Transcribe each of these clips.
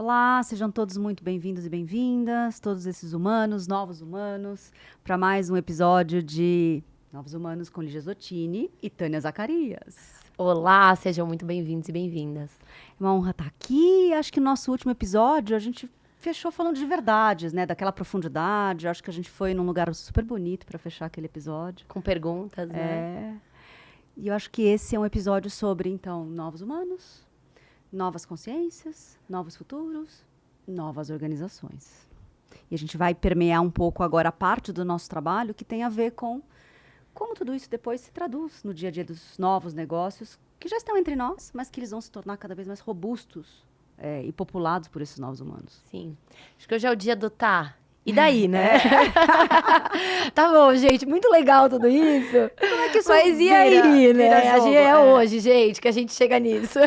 Olá, sejam todos muito bem-vindos e bem-vindas, todos esses humanos, novos humanos, para mais um episódio de Novos Humanos com Lígia Zottini e Tânia Zacarias. Olá, sejam muito bem-vindos e bem-vindas. É uma honra estar aqui. Acho que no nosso último episódio a gente fechou falando de verdades, né? Daquela profundidade. Acho que a gente foi num lugar super bonito para fechar aquele episódio. Com perguntas, né? E eu acho que esse é um episódio sobre, então, novos humanos, novas consciências, novos futuros, novas organizações. E a gente vai permear um pouco agora a parte do nosso trabalho que tem a ver com como tudo isso depois se traduz no dia a dia dos novos negócios que já estão entre nós, mas que eles vão se tornar cada vez mais robustos e populados por esses novos humanos. Sim. Acho que hoje é o dia do tá. E daí, né? Tá bom, gente. Muito legal tudo isso. Como é que isso Mas e aí, né? vira A jogo? gente é hoje, gente, que a gente chega nisso.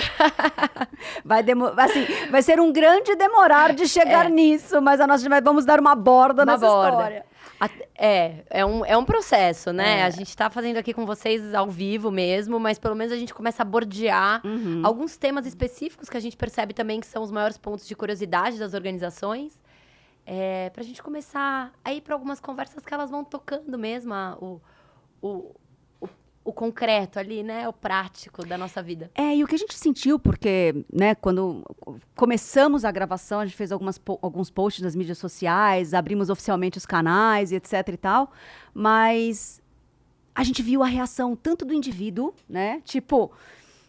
Vai ser um grande demorar de chegar nisso, mas vamos dar uma borda nessa história. É um processo, né? A gente tá fazendo aqui com vocês ao vivo mesmo, mas pelo menos a gente começa a bordear alguns temas específicos que a gente percebe também que são os maiores pontos de curiosidade das organizações. Pra gente começar a ir para algumas conversas que elas vão tocando mesmo o concreto ali, né? O prático da nossa vida. E o que a gente sentiu, porque, né, quando começamos a gravação, a gente fez alguns posts nas mídias sociais, abrimos oficialmente os canais e etc e tal, mas a gente viu a reação tanto do indivíduo, né, tipo,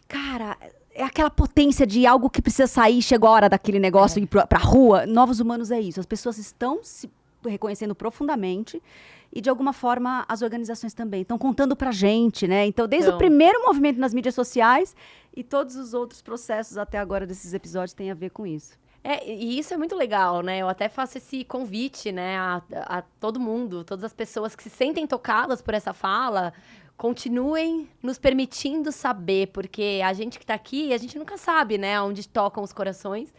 cara, é aquela potência de algo que precisa sair, chegou a hora daquele negócio ir pra rua. Novos humanos é isso, as pessoas estão se reconhecendo profundamente e, de alguma forma, as organizações também estão contando pra gente, né? Então, desde o primeiro movimento nas mídias sociais e todos os outros processos até agora desses episódios têm a ver com isso. E isso é muito legal, né? Eu até faço esse convite, né, a todo mundo, todas as pessoas que se sentem tocadas por essa fala, continuem nos permitindo saber, porque a gente que tá aqui, a gente nunca sabe, né, onde tocam os corações.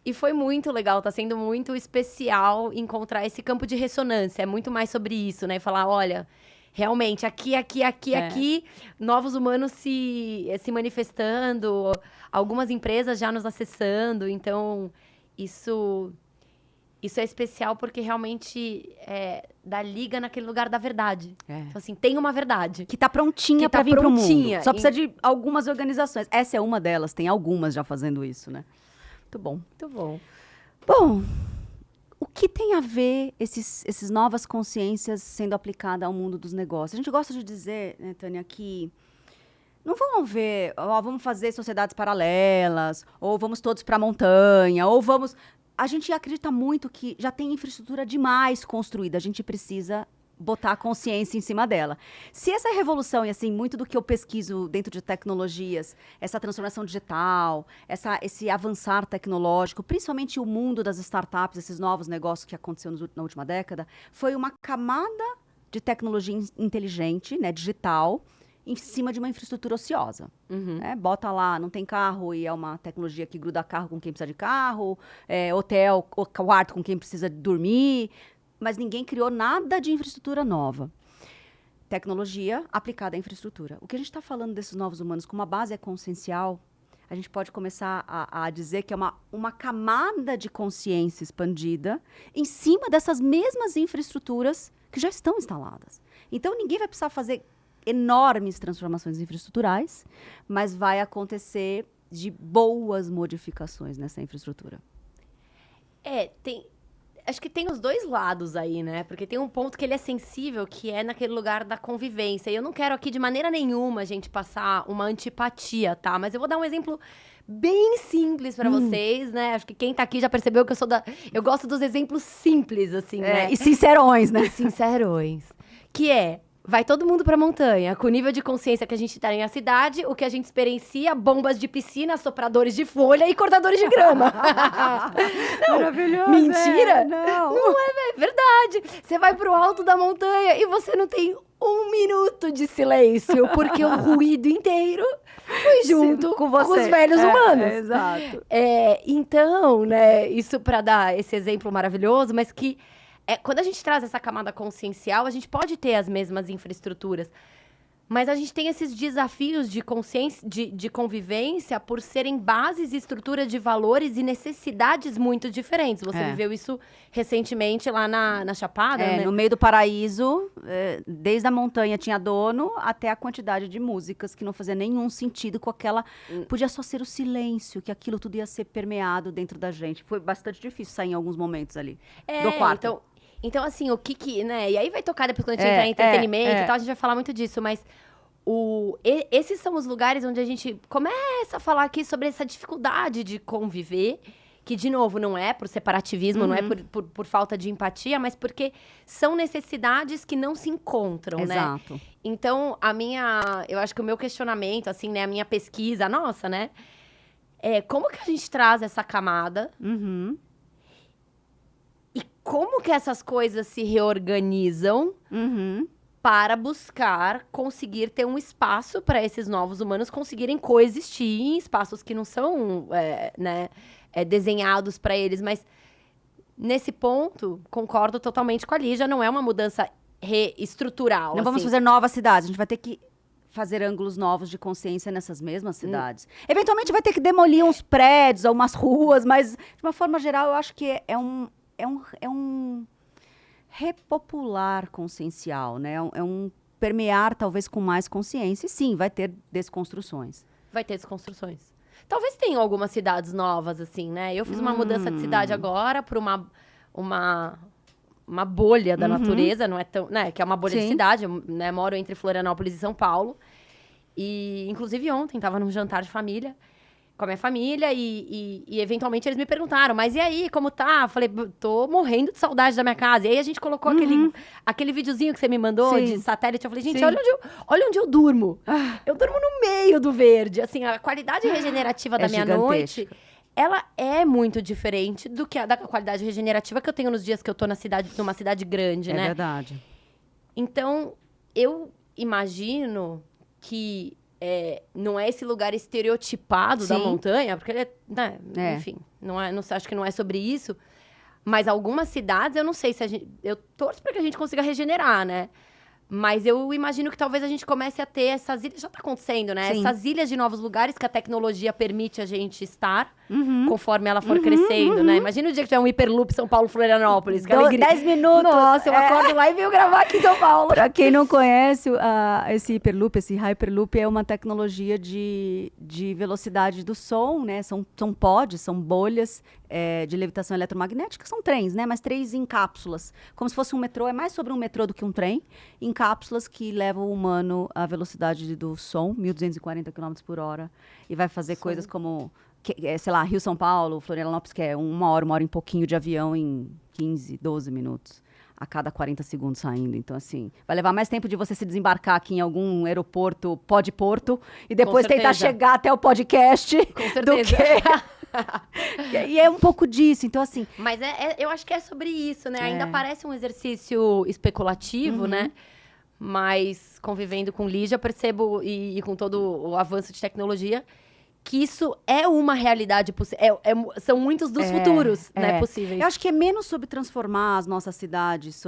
E foi muito legal, tá sendo muito especial encontrar esse campo de ressonância. É muito mais sobre isso, né? Falar, olha, realmente, aqui, novos humanos se manifestando, algumas empresas já nos acessando. Então, isso é especial porque realmente dá liga naquele lugar da verdade. Então, assim, tem uma verdade. Que tá prontinha pra vir pro mundo. Só precisa de algumas organizações. Essa é uma delas, tem algumas já fazendo isso, né? Muito bom. Muito bom. Bom, o que tem a ver esses novas consciências sendo aplicadas ao mundo dos negócios? A gente gosta de dizer, né, Tânia, que não vamos ver, vamos fazer sociedades paralelas, ou vamos todos para a montanha, ou vamos... A gente acredita muito que já tem infraestrutura demais construída, a gente precisa botar a consciência em cima dela. Se essa revolução, e assim, muito do que eu pesquiso dentro de tecnologias, essa transformação digital, esse avançar tecnológico, principalmente o mundo das startups, esses novos negócios que aconteceu na última década, foi uma camada de tecnologia inteligente, né, digital, em cima de uma infraestrutura ociosa. Bota lá, não tem carro e é uma tecnologia que gruda carro com quem precisa de carro, hotel, quarto com quem precisa dormir, mas ninguém criou nada de infraestrutura nova. Tecnologia aplicada à infraestrutura. O que a gente está falando desses novos humanos, como a base é consciencial, a gente pode começar a dizer que é uma camada de consciência expandida em cima dessas mesmas infraestruturas que já estão instaladas. Então, ninguém vai precisar fazer enormes transformações infraestruturais, mas vai acontecer de boas modificações nessa infraestrutura. Acho que tem os dois lados aí, né? Porque tem um ponto que ele é sensível, que é naquele lugar da convivência. E eu não quero aqui, de maneira nenhuma, a gente passar uma antipatia, tá? Mas eu vou dar um exemplo bem simples pra vocês, né? Acho que quem tá aqui já percebeu que eu gosto dos exemplos simples, assim, né? E sincerões, né? E sincerões. Que vai todo mundo pra montanha, com o nível de consciência que a gente tem na cidade, o que a gente experiencia, bombas de piscina, sopradores de folha e cortadores de grama. Não, maravilhoso. Mentira? Não. Não é verdade. Você vai pro alto da montanha e você não tem 1 minuto de silêncio, porque o ruído inteiro foi junto com os velhos humanos. Exato. Então, né, isso pra dar esse exemplo maravilhoso, mas que quando a gente traz essa camada consciencial, a gente pode ter as mesmas infraestruturas. Mas a gente tem esses desafios de consciência, de convivência, por serem bases e estrutura de valores e necessidades muito diferentes. Você viveu isso recentemente lá na Chapada, né? No meio do paraíso, desde a montanha tinha dono, até a quantidade de músicas que não fazia nenhum sentido com aquela... Podia só ser o silêncio, que aquilo tudo ia ser permeado dentro da gente. Foi bastante difícil sair em alguns momentos ali, do quarto. Então, assim, o que, né? E aí vai tocar depois quando a gente entrar em entretenimento e tal, a gente vai falar muito disso, mas esses são os lugares onde a gente começa a falar aqui sobre essa dificuldade de conviver, que, de novo, não é por separativismo, não é por falta de empatia, mas porque são necessidades que não se encontram, né? Exato. Então, eu acho que o meu questionamento, assim, né, a minha pesquisa, nossa, né, é como que a gente traz essa camada e como que essas coisas se reorganizam para buscar conseguir ter um espaço para esses novos humanos conseguirem coexistir em espaços que não são desenhados para eles. Mas, nesse ponto, concordo totalmente com a Lígia, não é uma mudança reestrutural. Não vamos fazer novas cidades, a gente vai ter que fazer ângulos novos de consciência nessas mesmas cidades. Eventualmente vai ter que demolir uns prédios, umas ruas, mas, de uma forma geral, eu acho que é um repopular consciencial, né? É um permear, talvez, com mais consciência. E sim, vai ter desconstruções. Vai ter desconstruções. Talvez tenham algumas cidades novas, assim, né? Eu fiz uma mudança de cidade agora por uma bolha da natureza, não é tão, né? Que é uma bolha de cidade, eu, né, moro entre Florianópolis e São Paulo. E, inclusive, ontem, estava num jantar de família, com a minha família, e eventualmente eles me perguntaram, mas e aí, como tá? Eu falei, tô morrendo de saudade da minha casa. E aí a gente colocou aquele videozinho que você me mandou de satélite. Eu falei, gente, olha onde eu durmo. Eu durmo no meio do verde. Assim, a qualidade regenerativa da minha noite, ela é muito diferente do que da qualidade regenerativa que eu tenho nos dias que eu tô numa cidade grande, né? É verdade. Então, eu imagino que não é esse lugar estereotipado da montanha, porque enfim, acho que não é sobre isso. Mas algumas cidades, eu não sei se eu torço para que a gente consiga regenerar, né? Mas eu imagino que talvez a gente comece a ter essas ilhas, já tá acontecendo, né? Essas ilhas de novos lugares que a tecnologia permite a gente estar, conforme ela for crescendo, né? Imagina o dia que tiver um hiperloop São Paulo-Florianópolis. 10 minutos. Nossa, eu acordo lá e venho gravar aqui em São Paulo. Pra quem não conhece, esse hiperloop, esse hyperloop é uma tecnologia de velocidade do som, né? São pods, são bolhas de levitação eletromagnética. São trens, né? Mas trens em cápsulas. Como se fosse um metrô. É mais sobre um metrô do que um trem. Em cápsulas que levam o humano à velocidade do som, 1.240 km por hora. E vai fazer coisas como, sei lá, Rio-São Paulo, Florianópolis, que é uma hora e pouquinho de avião em 15, 12 minutos. A cada 40 segundos saindo. Então, assim, vai levar mais tempo de você se desembarcar aqui em algum aeroporto, podporto, e depois tentar chegar até o podcast. Com certeza. E é um pouco disso, então assim... Mas eu acho que é sobre isso, né? Ainda parece um exercício especulativo, né? Mas convivendo com Lígia, percebo, e com todo o avanço de tecnologia, que isso é uma realidade possível. São muitos dos futuros, né, possíveis. Eu acho que é menos sobre transformar as nossas cidades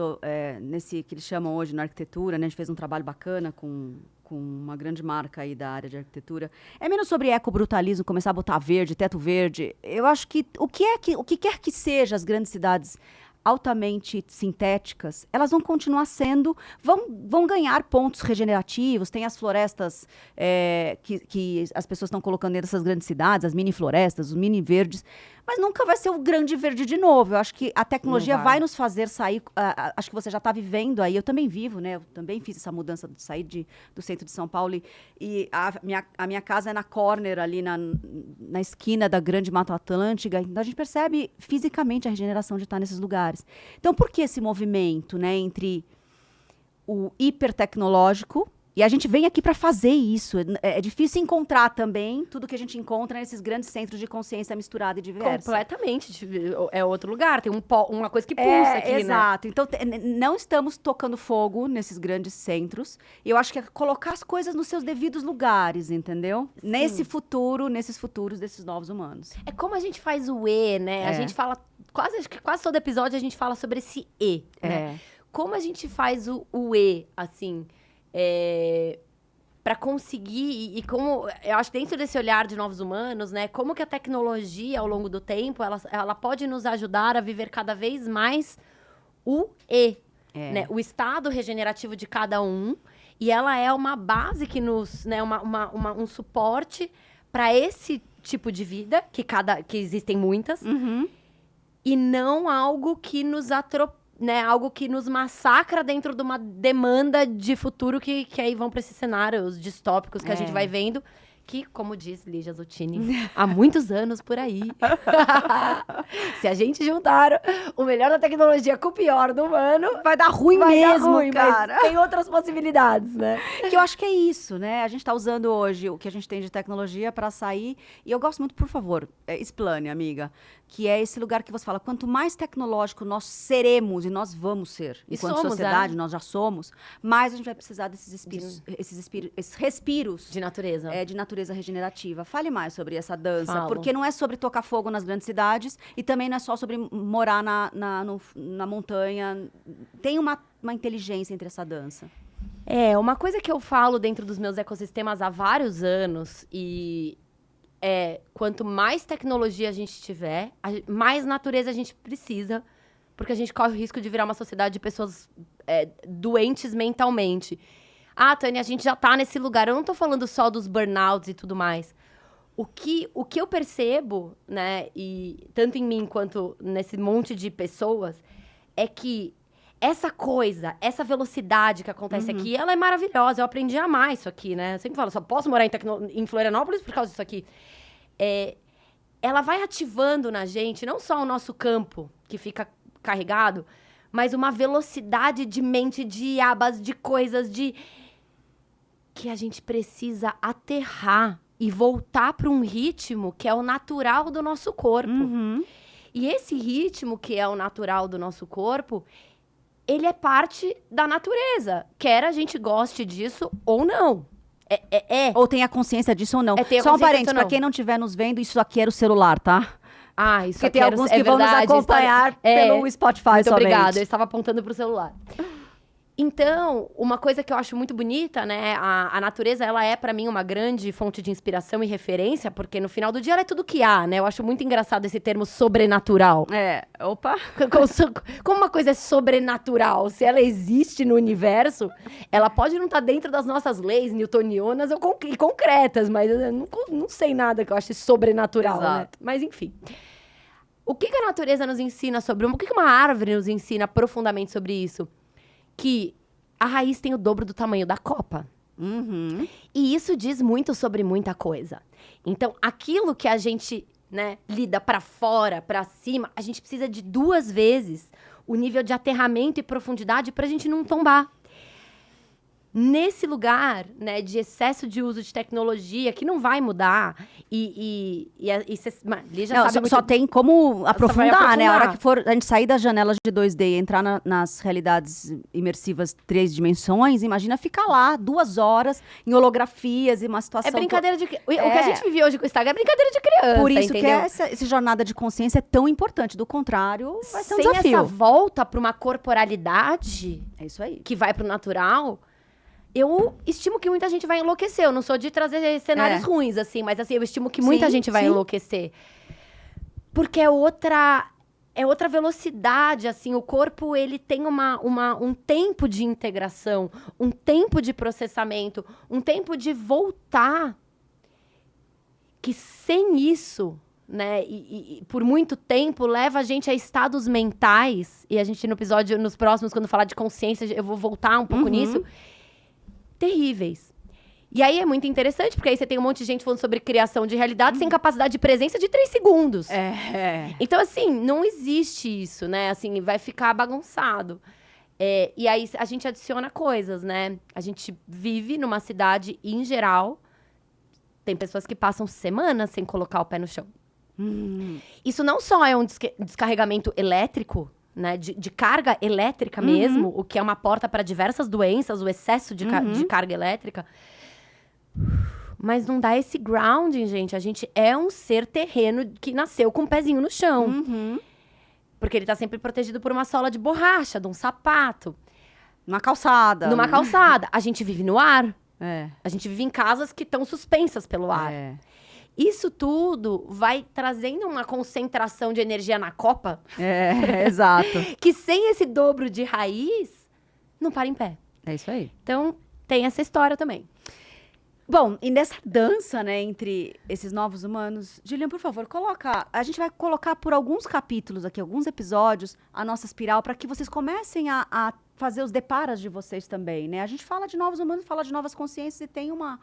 nesse que eles chamam hoje na arquitetura, né? A gente fez um trabalho bacana com uma grande marca aí da área de arquitetura. É menos sobre ecobrutalismo, começar a botar verde, teto verde. Eu acho que o que quer que seja as grandes cidades altamente sintéticas, elas vão continuar sendo, vão ganhar pontos regenerativos, tem as florestas que as pessoas estão colocando dentro dessas grandes cidades, as mini florestas, os mini verdes, mas nunca vai ser o grande verde de novo. Eu acho que a tecnologia vai nos fazer sair, acho que você já está vivendo aí, eu também vivo, né? Eu também fiz essa mudança de sair do centro de São Paulo e a minha casa é na corner, ali na esquina da Grande Mata Atlântica, então a gente percebe fisicamente a regeneração de estar nesses lugares. Então, por que esse movimento, né, entre o hipertecnológico, e a gente vem aqui para fazer isso. É difícil encontrar também tudo que a gente encontra nesses grandes centros de consciência misturada e diversa. Completamente. É outro lugar, tem uma coisa que pulsa aqui, exato. né? Então, não estamos tocando fogo nesses grandes centros. E eu acho que é colocar as coisas nos seus devidos lugares, entendeu? Sim. Nesses futuros desses novos humanos. É como a gente faz o E, né? A gente fala, acho que quase todo episódio a gente fala sobre esse E, né? Como a gente faz o E, assim... para conseguir, e como, eu acho que dentro desse olhar de novos humanos, né, como que a tecnologia, ao longo do tempo, ela pode nos ajudar a viver cada vez mais o né, o estado regenerativo de cada um, e ela é uma base que nos, né, um suporte para esse tipo de vida, que existem muitas, e não algo que nos né, algo que nos massacra dentro de uma demanda de futuro que aí vão para esses cenários distópicos que a gente vai vendo, que, como diz Lígia Zottini, há muitos anos por aí. Se a gente juntar o melhor da tecnologia com o pior do humano, vai dar ruim mesmo, cara. Mas tem outras possibilidades, né? Que eu acho que é isso, né? A gente tá usando hoje o que a gente tem de tecnologia para sair. E eu gosto muito, por favor, explane, amiga. Que é esse lugar que você fala, quanto mais tecnológico nós seremos e nós vamos ser, e enquanto somos, sociedade, nós já somos, mais a gente vai precisar desses esses respiros de natureza. De natureza regenerativa. Fale mais sobre essa dança, Falo. porque não é sobre tocar fogo nas grandes cidades e também não é só sobre morar na montanha. Tem uma inteligência entre essa dança. Uma coisa que eu falo dentro dos meus ecossistemas há vários anos quanto mais tecnologia a gente tiver, mais natureza a gente precisa, porque a gente corre o risco de virar uma sociedade de pessoas doentes mentalmente. Ah, Tânia, a gente já tá nesse lugar. Eu não tô falando só dos burnouts e tudo mais. O que eu percebo, né, e tanto em mim quanto nesse monte de pessoas, é que essa velocidade que acontece aqui, ela é maravilhosa. Eu aprendi a amar isso aqui, né? Eu sempre falo, só posso morar em Florianópolis por causa disso aqui. Ela vai ativando na gente, não só o nosso campo, que fica carregado, mas uma velocidade de mente, de abas, de coisas, que a gente precisa aterrar e voltar para um ritmo que é o natural do nosso corpo. E esse ritmo que é o natural do nosso corpo, ele é parte da natureza. Quer a gente goste disso ou não. Ou tenha consciência disso ou não. Só um parênteses, para quem não estiver nos vendo, isso aqui era o celular, tá? Isso porque aqui tem alguns que vão nos acompanhar pelo Spotify muito somente. Obrigada, eu estava apontando para o celular. Então, uma coisa que eu acho muito bonita, né? A natureza, ela é, pra mim, uma grande fonte de inspiração e referência, porque no final do dia ela é tudo que há, né? Eu acho muito engraçado esse termo sobrenatural. Opa! Como uma coisa é sobrenatural? Se ela existe no universo, ela pode não estar dentro das nossas leis newtonianas e concretas, mas eu não sei nada que eu ache sobrenatural, né? Mas, enfim. O que a natureza nos ensina sobre... O que uma árvore nos ensina profundamente sobre isso? Que a raiz tem o dobro do tamanho da copa. E isso diz muito sobre muita coisa. Então, aquilo que a gente, né, lida para fora, para cima, a gente precisa de 2 vezes o nível de aterramento e profundidade para a gente não tombar. Nesse lugar, né, de excesso de uso de tecnologia, que não vai mudar, Lígia sabe muito... Só tem como aprofundar, né? A hora que for a gente sair das janelas de 2D e entrar nas realidades imersivas 3 dimensões, imagina ficar lá 2 horas em holografias e uma situação... É brincadeira de... O que a gente vive hoje com o Instagram é brincadeira de criança, por isso entendeu? que essa jornada de consciência é tão importante. Do contrário, vai ser um desafio. desafio. Sem essa volta para uma corporalidade... É isso aí. Que vai pro natural... Eu estimo que muita gente vai enlouquecer. Eu não sou de trazer cenários ruins, assim. Mas, assim, eu estimo que muita gente vai enlouquecer. Porque é outra velocidade, assim. O corpo, ele tem um tempo de integração. Um tempo de processamento. Um tempo de voltar. Que sem isso, né? E por muito tempo, leva a gente a estados mentais. E a gente, nos próximos, quando falar de consciência, eu vou voltar um pouco nisso. Terríveis. E aí é muito interessante, porque aí você tem um monte de gente falando sobre criação de realidade sem capacidade de presença de 3 segundos. Então, assim, não existe isso, né? Assim, vai ficar bagunçado. E aí a gente adiciona coisas, né? A gente vive numa cidade, em geral, tem pessoas que passam semanas sem colocar o pé no chão. Isso não só é um descarregamento elétrico, né, de carga elétrica mesmo, o que é uma porta para diversas doenças, o excesso de carga elétrica. Mas não dá esse grounding, gente. A gente é um ser terreno que nasceu com o pezinho no chão. Porque ele tá sempre protegido por uma sola de borracha, de um sapato. Numa calçada. Numa calçada. A gente vive no ar. A gente vive em casas que estão suspensas pelo ar. Isso tudo vai trazendo uma concentração de energia na copa. Exato. Que sem esse dobro de raiz, não para em pé. É isso aí. Então, tem essa história também. Bom, e nessa dança, né, entre esses novos humanos, Gillian, por favor, a gente vai colocar por alguns capítulos aqui, alguns episódios, a nossa espiral, para que vocês comecem a fazer os deparas de vocês também, né? A gente fala de novos humanos, fala de novas consciências e tem uma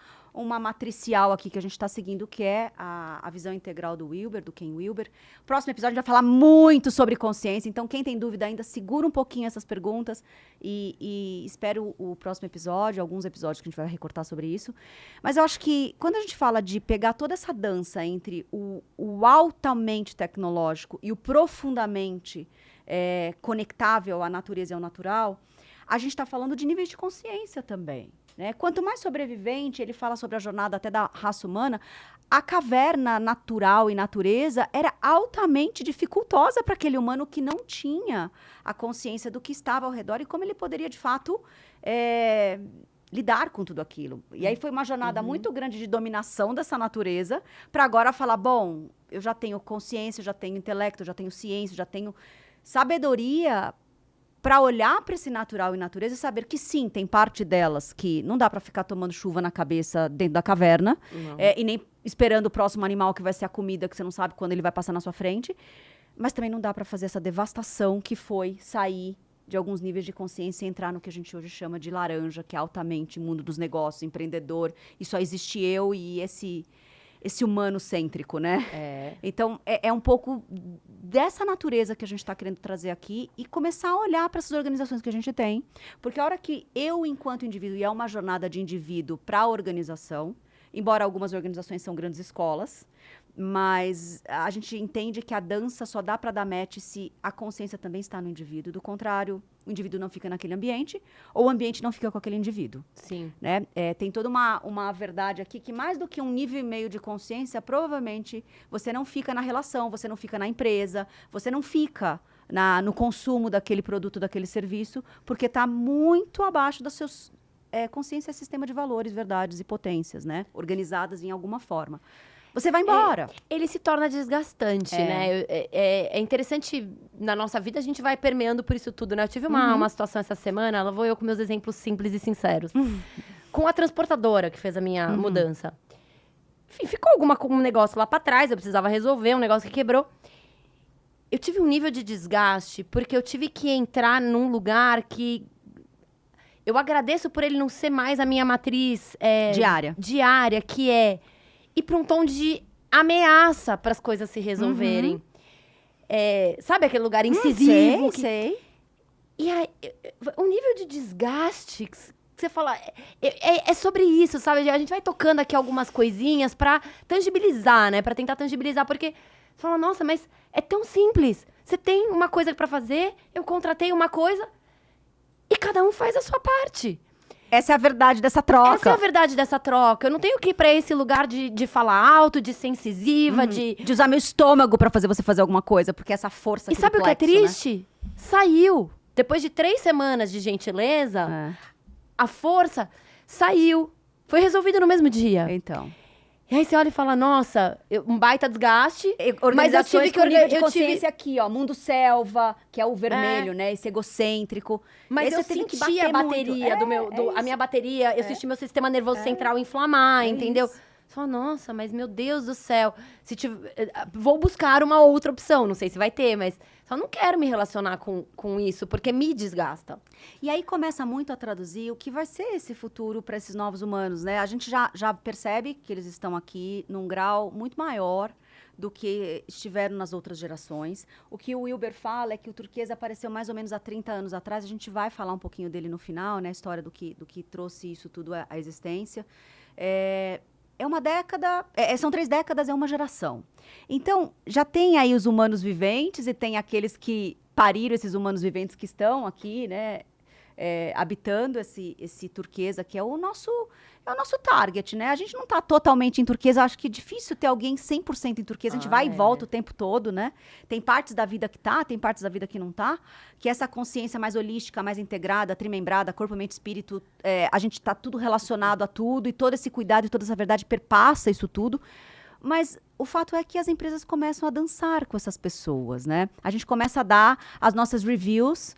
matricial aqui que a gente está seguindo, que é a visão integral do Wilber, do Ken Wilber. Próximo episódio a gente vai falar muito sobre consciência, então quem tem dúvida ainda, segura um pouquinho essas perguntas e espero o próximo episódio, alguns episódios que a gente vai recortar sobre isso. Mas eu acho que quando a gente fala de pegar toda essa dança entre o altamente tecnológico e o profundamente conectável à natureza e ao natural, a gente está falando de níveis de consciência também. Né? Quanto mais sobrevivente, ele fala sobre a jornada até da raça humana, a caverna natural e natureza era altamente dificultosa para aquele humano que não tinha a consciência do que estava ao redor e como ele poderia, de fato, lidar com tudo aquilo. E aí foi uma jornada muito grande de dominação dessa natureza, para agora falar, bom, eu já tenho consciência, já tenho intelecto, já tenho ciência, já tenho sabedoria para olhar para esse natural e natureza e saber que sim, tem parte delas que não dá para ficar tomando chuva na cabeça dentro da caverna e nem esperando o próximo animal que vai ser a comida que você não sabe quando ele vai passar na sua frente, mas também não dá para fazer essa devastação que foi sair de alguns níveis de consciência e entrar no que a gente hoje chama de laranja, que é altamente mundo dos negócios, empreendedor, e só existe eu e esse humano cêntrico, né? Então, é um pouco dessa natureza que a gente está querendo trazer aqui e começar a olhar para essas organizações que a gente tem. Porque a hora que eu, enquanto indivíduo, e é uma jornada de indivíduo para a organização, embora algumas organizações são grandes escolas, mas a gente entende que a dança só dá para dar match se a consciência também está no indivíduo. Do contrário, o indivíduo não fica naquele ambiente, ou o ambiente não fica com aquele indivíduo. Sim. Né? Tem toda uma verdade aqui que mais do que 1,5 nível de consciência, provavelmente você não fica na relação, você não fica na empresa, você não fica no consumo daquele produto, daquele serviço, porque está muito abaixo das suas consciência, sistema de valores, verdades e potências, né? Organizadas em alguma forma. Você vai embora. Ele se torna desgastante, né? É interessante, na nossa vida, a gente vai permeando por isso tudo, né? Eu tive uma situação essa semana, lá vou eu com meus exemplos simples e sinceros. Com a transportadora que fez a minha mudança. Enfim, ficou um negócio lá pra trás, eu precisava resolver, um negócio que quebrou. Eu tive um nível de desgaste, porque eu tive que entrar num lugar que... Eu agradeço por ele não ser mais a minha matriz diária, que é... ir para um tom de ameaça para as coisas se resolverem. Sabe aquele lugar incisivo? Sei. E aí, o nível de desgaste que você fala... É sobre isso, sabe? A gente vai tocando aqui algumas coisinhas para tangibilizar, né? Para tentar tangibilizar, porque você fala, nossa, mas é tão simples. Você tem uma coisa para fazer, eu contratei uma coisa e cada um faz a sua parte. Essa é a verdade dessa troca. Essa é a verdade dessa troca. Eu não tenho que ir pra esse lugar de falar alto, de ser incisiva, de usar meu estômago pra fazer você fazer alguma coisa, porque essa força aqui E sabe do o que é plexo, triste? Né? Saiu. Depois de 3 semanas de gentileza, a força saiu. Foi resolvido no mesmo dia. Então... E aí você olha e fala, nossa, um baita desgaste, mas eu tive que nível de consciência aqui, ó, mundo selva, que é o vermelho, né, esse egocêntrico. Mas eu senti a bateria a minha bateria, eu senti meu sistema nervoso central inflamar, entendeu? Isso. Você fala, nossa, mas meu Deus do céu, vou buscar uma outra opção, não sei se vai ter, mas só não quero me relacionar com isso, porque me desgasta. E aí começa muito a traduzir o que vai ser esse futuro para esses novos humanos, né? A gente já percebe que eles estão aqui num grau muito maior do que estiveram nas outras gerações. O que o Wilber fala é que o turquês apareceu mais ou menos há 30 anos atrás, a gente vai falar um pouquinho dele no final, né? A história do que trouxe isso tudo à existência. É uma década, são 3 décadas, é uma geração. Então, já tem aí os humanos viventes e tem aqueles que pariram esses humanos viventes que estão aqui, né? habitando esse turquesa, que é o nosso target, né? A gente não tá totalmente em turquesa, acho que é difícil ter alguém 100% em turquesa, a gente vai e volta o tempo todo, né? Tem partes da vida que tá, tem partes da vida que não tá, que essa consciência mais holística, mais integrada, trimembrada, corpo, mente, espírito, a gente tá tudo relacionado a tudo, e todo esse cuidado e toda essa verdade perpassa isso tudo. Mas o fato é que as empresas começam a dançar com essas pessoas, né? A gente começa a dar as nossas reviews,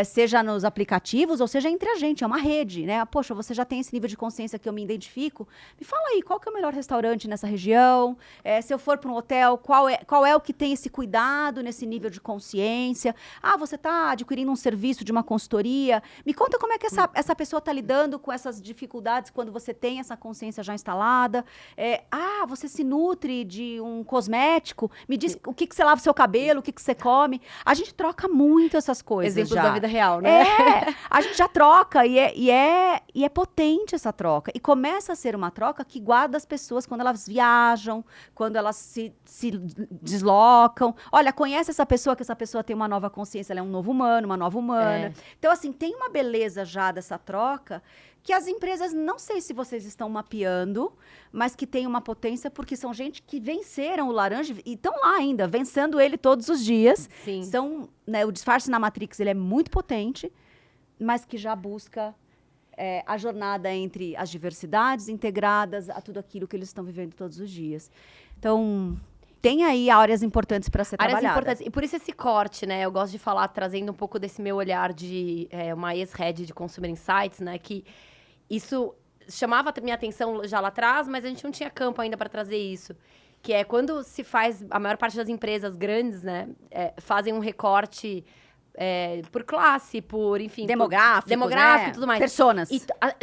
seja nos aplicativos ou seja entre a gente, é uma rede, né? Poxa, você já tem esse nível de consciência que eu me identifico? Me fala aí, qual que é o melhor restaurante nessa região? Se eu for para um hotel, qual é o que tem esse cuidado nesse nível de consciência? Ah, você está adquirindo um serviço de uma consultoria? Me conta como é que essa pessoa está lidando com essas dificuldades quando você tem essa consciência já instalada. Você se nutre de um cosmético? Me diz o que você lava o seu cabelo, o que você come. A gente troca muito essas coisas. Exemplos já. da vida real, né? A gente já troca e é potente essa troca. E começa a ser uma troca que guarda as pessoas quando elas viajam, quando elas se deslocam. Olha, conhece essa pessoa, que essa pessoa tem uma nova consciência, ela é um novo humano, uma nova humana. Então, assim, tem uma beleza já dessa troca que as empresas, não sei se vocês estão mapeando, mas que tem uma potência, porque são gente que venceram o laranja e estão lá ainda, vencendo ele todos os dias. Sim. São, né, o disfarce na Matrix, ele é muito potente, mas que já busca a jornada entre as diversidades integradas a tudo aquilo que eles estão vivendo todos os dias. Então, tem aí áreas importantes para ser trabalhadas. Áreas importantes. E por isso esse corte, né? Eu gosto de falar, trazendo um pouco desse meu olhar de uma ex-head de Consumer Insights, né? Que isso chamava a minha atenção já lá atrás, mas a gente não tinha campo ainda para trazer isso. Que é quando se faz, a maior parte das empresas grandes, né, fazem um recorte por classe, por, enfim... Demográfico, e tudo mais. Personas.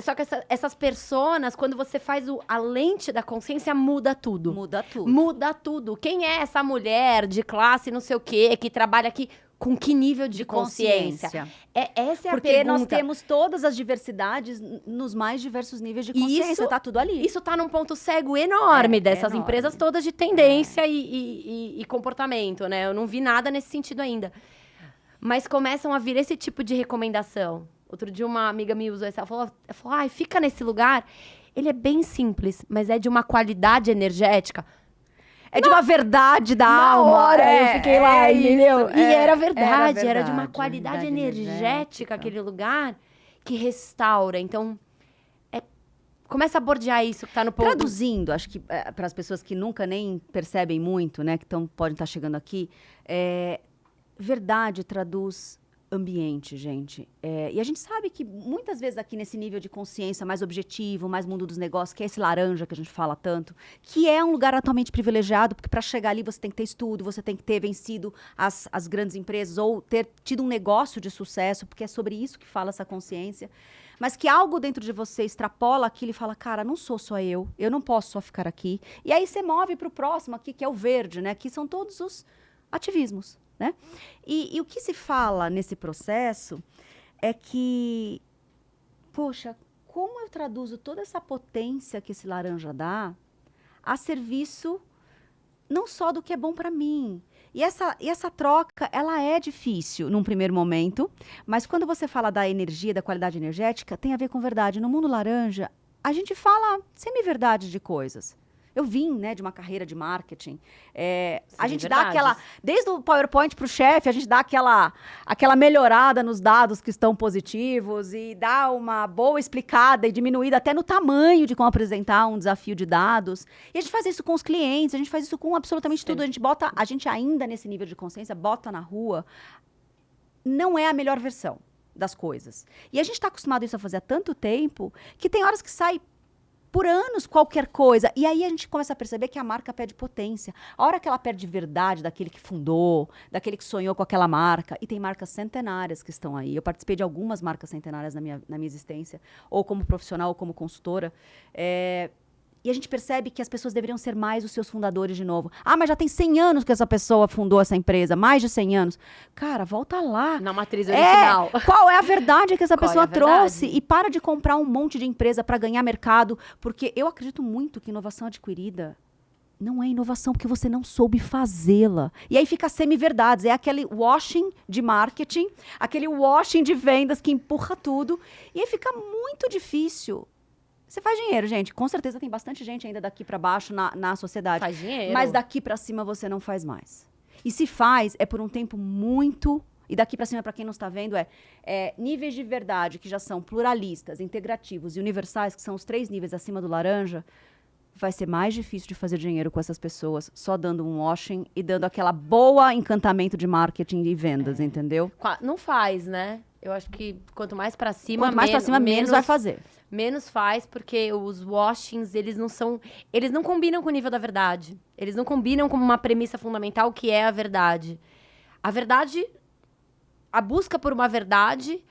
Só que essas personas, quando você faz a lente da consciência, muda tudo. Muda tudo. Muda tudo. Quem é essa mulher de classe não sei o quê, que trabalha aqui... Com que nível de consciência? Essa é a pergunta. Porque nós temos todas as diversidades nos mais diversos níveis de consciência. Tá tudo ali. Isso tá num ponto cego enorme dessas empresas todas de tendência e comportamento, né? Eu não vi nada nesse sentido ainda. Mas começam a vir esse tipo de recomendação. Outro dia uma amiga me usou essa, ela falou, fica nesse lugar. Ele é bem simples, mas é de uma qualidade energética. De uma verdade da alma. Hora, eu fiquei lá, entendeu? Isso, e era verdade, era de uma qualidade energética aquele lugar que restaura. Então, começa a bordear isso que tá no ponto. Traduzindo, acho que para as pessoas que nunca nem percebem muito, né, que podem estar chegando aqui, verdade traduz ambiente, gente. E a gente sabe que muitas vezes aqui nesse nível de consciência mais objetivo, mais mundo dos negócios, que é esse laranja que a gente fala tanto, que é um lugar atualmente privilegiado, porque para chegar ali você tem que ter estudo, você tem que ter vencido as grandes empresas ou ter tido um negócio de sucesso, porque é sobre isso que fala essa consciência. Mas que algo dentro de você extrapola aquilo e fala, cara, não sou só eu não posso só ficar aqui. E aí você move para o próximo aqui, que é o verde, né? Que são todos os ativismos. Né? E o que se fala nesse processo é que, poxa, como eu traduzo toda essa potência que esse laranja dá a serviço não só do que é bom para mim. E essa troca, ela é difícil num primeiro momento, mas quando você fala da energia, da qualidade energética, tem a ver com verdade. No mundo laranja, a gente fala semi-verdade de coisas. Eu vim, né, de uma carreira de marketing. A gente dá aquela... Desde o PowerPoint para o chefe, a gente dá aquela melhorada nos dados que estão positivos e dá uma boa explicada e diminuída até no tamanho de como apresentar um desafio de dados. E a gente faz isso com os clientes, a gente faz isso com absolutamente tudo. A gente ainda nesse nível de consciência, bota na rua. Não é a melhor versão das coisas. E a gente está acostumado a isso a fazer há tanto tempo que tem horas que sai por anos qualquer coisa. E aí a gente começa a perceber que a marca perde potência. A hora que ela perde verdade daquele que fundou, daquele que sonhou com aquela marca. E tem marcas centenárias que estão aí. Eu participei de algumas marcas centenárias na minha existência, ou como profissional, ou como consultora. E a gente percebe que as pessoas deveriam ser mais os seus fundadores de novo. Mas já tem 100 anos que essa pessoa fundou essa empresa, mais de 100 anos. Cara, volta lá. Na matriz original. Qual é a verdade que essa pessoa trouxe? E para de comprar um monte de empresa para ganhar mercado, porque eu acredito muito que inovação adquirida Não é inovação porque você não soube fazê-la. E aí fica semi-verdades. É aquele washing de marketing, aquele washing de vendas que empurra tudo. E aí fica muito difícil. Você faz dinheiro, gente. Com certeza tem bastante gente ainda daqui para baixo na sociedade. Faz dinheiro. Mas daqui para cima você não faz mais. E se faz, é por um tempo muito... E daqui para cima, para quem não está vendo, níveis de verdade que já são pluralistas, integrativos e universais, que são os 3 níveis acima do laranja, vai ser mais difícil de fazer dinheiro com essas pessoas só dando um washing e dando aquela boa encantamento de marketing e vendas, entendeu? Não faz, né? Eu acho que quanto mais pra cima, Quanto mais para cima, menos vai fazer. Menos faz, porque os washings, eles não combinam com o nível da verdade. Eles não combinam com uma premissa fundamental que é a verdade. A verdade, a busca por uma verdade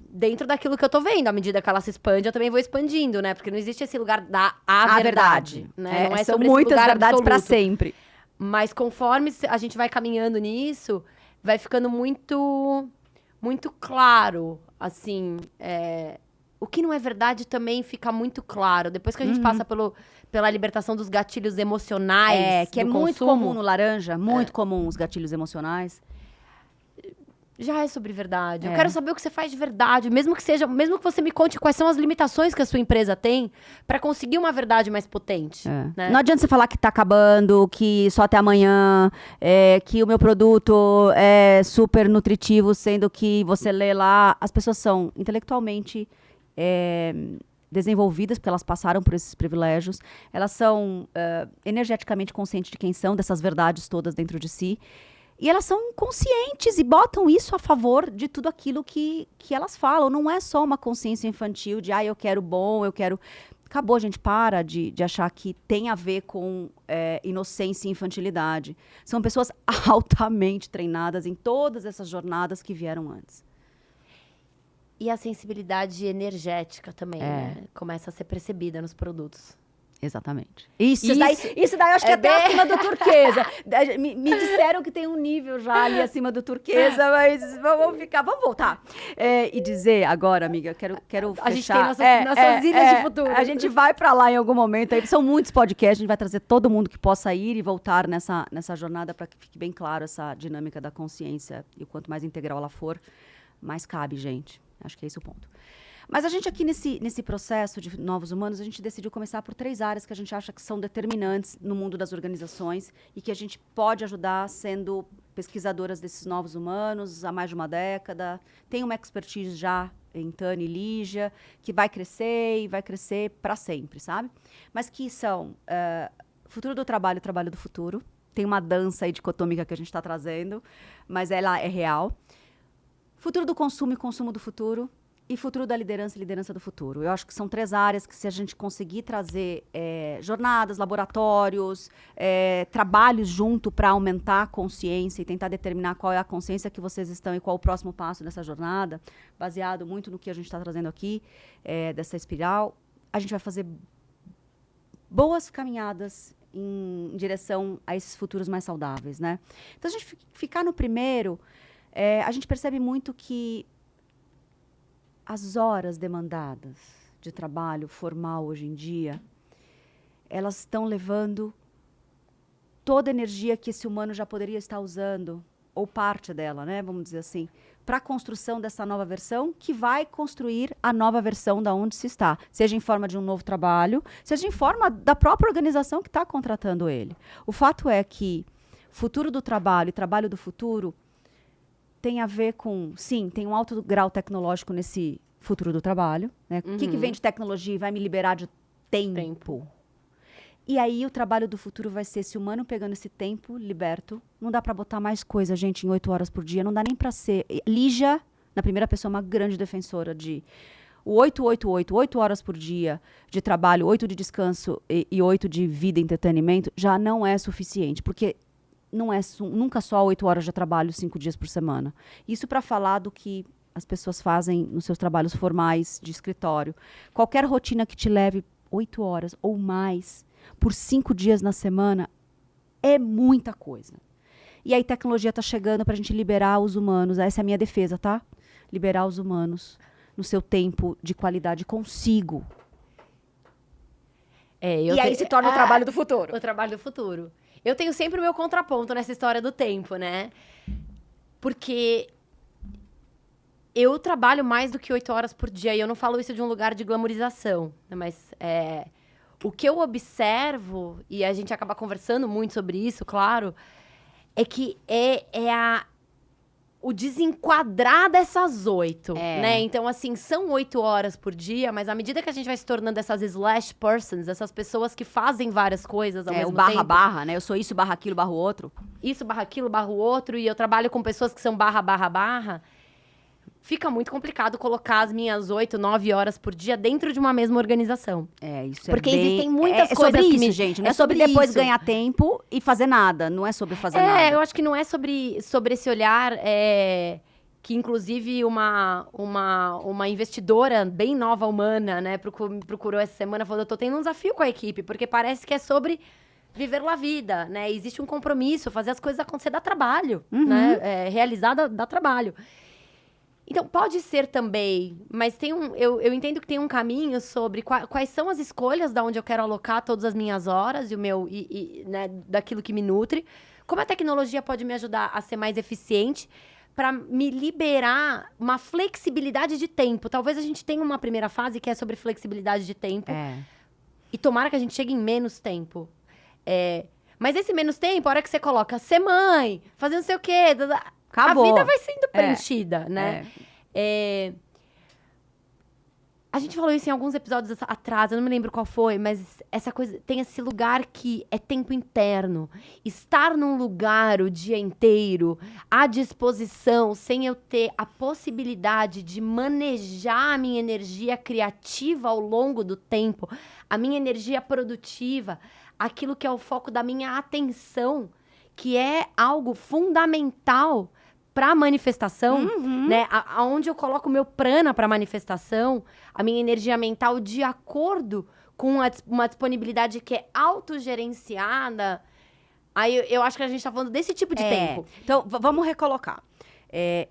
dentro daquilo que eu tô vendo. À medida que ela se expande, eu também vou expandindo, né? Porque não existe esse lugar da verdade. Né? Não é são sobre muitas esse lugar verdades para absoluto. sempre. Mas conforme a gente vai caminhando nisso, vai ficando muito, muito claro, assim, o que não é verdade também fica muito claro. Depois que a gente passa pela libertação dos gatilhos emocionais Que é do muito consumo, comum no laranja, muito comum os gatilhos emocionais. já é sobre verdade. Eu quero saber o que você faz de verdade, mesmo que você me conte quais são as limitações que a sua empresa tem para conseguir uma verdade mais potente. Né? Não adianta você falar que tá acabando, que só até amanhã, que o meu produto é super nutritivo, sendo que você lê lá, as pessoas são intelectualmente desenvolvidas, porque elas passaram por esses privilégios, elas são energeticamente conscientes de quem são, dessas verdades todas dentro de si. E elas são conscientes e botam isso a favor de tudo aquilo que elas falam. Não é só uma consciência infantil de, eu quero bom, eu quero... Acabou, gente, para de achar que tem a ver com inocência e infantilidade. São pessoas altamente treinadas em todas essas jornadas que vieram antes. E a sensibilidade energética também, né? Começa a ser percebida nos produtos. Exatamente. Isso daí eu acho que até acima do turquesa. Me disseram que tem um nível já ali acima do turquesa, mas vamos voltar. E dizer agora, amiga, quero fechar. A gente tem nossas ilhas de futuro. A gente vai para lá em algum momento. Aí são muitos podcasts, a gente vai trazer todo mundo que possa ir e voltar nessa jornada para que fique bem claro essa dinâmica da consciência. E quanto mais integral ela for, mais cabe, gente. Acho que é esse o ponto. Mas a gente aqui nesse processo de Novos Humanos, a gente decidiu começar por 3 áreas que a gente acha que são determinantes no mundo das organizações e que a gente pode ajudar sendo pesquisadoras desses Novos Humanos há mais de uma década. Tem uma expertise já em Tânia e Lígia, que vai crescer e vai crescer para sempre, sabe? Mas que são futuro do trabalho e trabalho do futuro. Tem uma dança aí dicotômica que a gente está trazendo, mas ela é real. Futuro do consumo e consumo do futuro. E futuro da liderança e liderança do futuro. Eu acho que são 3 áreas que, se a gente conseguir trazer jornadas, laboratórios, trabalhos junto para aumentar a consciência e tentar determinar qual é a consciência que vocês estão e qual o próximo passo dessa jornada, baseado muito no que a gente está trazendo aqui, dessa espiral, a gente vai fazer boas caminhadas em direção a esses futuros mais saudáveis, né? Então, a gente ficar no primeiro, a gente percebe muito que as horas demandadas de trabalho formal hoje em dia, elas estão levando toda a energia que esse humano já poderia estar usando, ou parte dela, né, vamos dizer assim, para a construção dessa nova versão, que vai construir a nova versão da onde se está, seja em forma de um novo trabalho, seja em forma da própria organização que está contratando ele. O fato é que futuro do trabalho e trabalho do futuro tem a ver com, sim, tem um alto grau tecnológico nesse futuro do trabalho, né? O que vem de tecnologia e vai me liberar de tempo. E aí o trabalho do futuro vai ser esse humano pegando esse tempo liberto. Não dá para botar mais coisa, gente, em 8 horas por dia. Não dá nem para ser... Lígia, na primeira pessoa, uma grande defensora de... O 888, 8 horas por dia de trabalho, 8 de descanso e 8 de vida e entretenimento, já não é suficiente, porque não é nunca só 8 horas de trabalho, 5 dias por semana. Isso para falar do que as pessoas fazem nos seus trabalhos formais de escritório. Qualquer rotina que te leve 8 horas ou mais por 5 dias na semana é muita coisa. E aí tecnologia está chegando para a gente liberar os humanos. Essa é a minha defesa, tá? Liberar os humanos no seu tempo de qualidade consigo. E aí se torna o trabalho do futuro. O trabalho do futuro. Eu tenho sempre o meu contraponto nessa história do tempo, né? Porque eu trabalho mais do que 8 horas por dia. E eu não falo isso de um lugar de glamorização, né? Mas o que eu observo, e a gente acaba conversando muito sobre isso, claro, é que o desenquadrar dessas 8, né? Então, assim, são 8 horas por dia, mas à medida que a gente vai se tornando essas slash persons, essas pessoas que fazem várias coisas ao mesmo tempo... o barra, né? Eu sou isso, barra aquilo, barra o outro. Isso, barra aquilo, barra o outro, e eu trabalho com pessoas que são barra. Fica muito complicado colocar as minhas 8, 9 horas por dia dentro de uma mesma organização. Isso Porque é bem... existem muitas coisas sobre que isso, gente. Não é sobre depois ganhar tempo e fazer nada. Não é sobre fazer nada. Eu acho que não é sobre esse olhar... que, inclusive, uma investidora bem nova, humana, né, procurou essa semana, falou, eu tô tendo um desafio com a equipe, porque parece que é sobre viver a vida, né? Existe um compromisso, fazer as coisas acontecer dá trabalho, né? Realizar dá trabalho. Então, pode ser também, mas eu entendo que tem um caminho sobre quais são as escolhas da onde eu quero alocar todas as minhas horas né, daquilo que me nutre. Como a tecnologia pode me ajudar a ser mais eficiente para me liberar uma flexibilidade de tempo. Talvez a gente tenha uma primeira fase que é sobre flexibilidade de tempo. E tomara que a gente chegue em menos tempo. Mas esse menos tempo, a hora que você coloca ser mãe, fazer não sei o quê... Acabou. A vida vai sendo preenchida, né? A gente falou isso em alguns episódios atrás, eu não me lembro qual foi, mas essa coisa tem esse lugar que é tempo interno. Estar num lugar o dia inteiro, à disposição, sem eu ter a possibilidade de manejar a minha energia criativa ao longo do tempo, a minha energia produtiva, aquilo que é o foco da minha atenção, que é algo fundamental para manifestação, né? Aonde eu coloco o meu prana para manifestação, a minha energia mental de acordo com uma disponibilidade que é autogerenciada. Aí eu acho que a gente tá falando desse tipo de tempo. Então, vamos recolocar.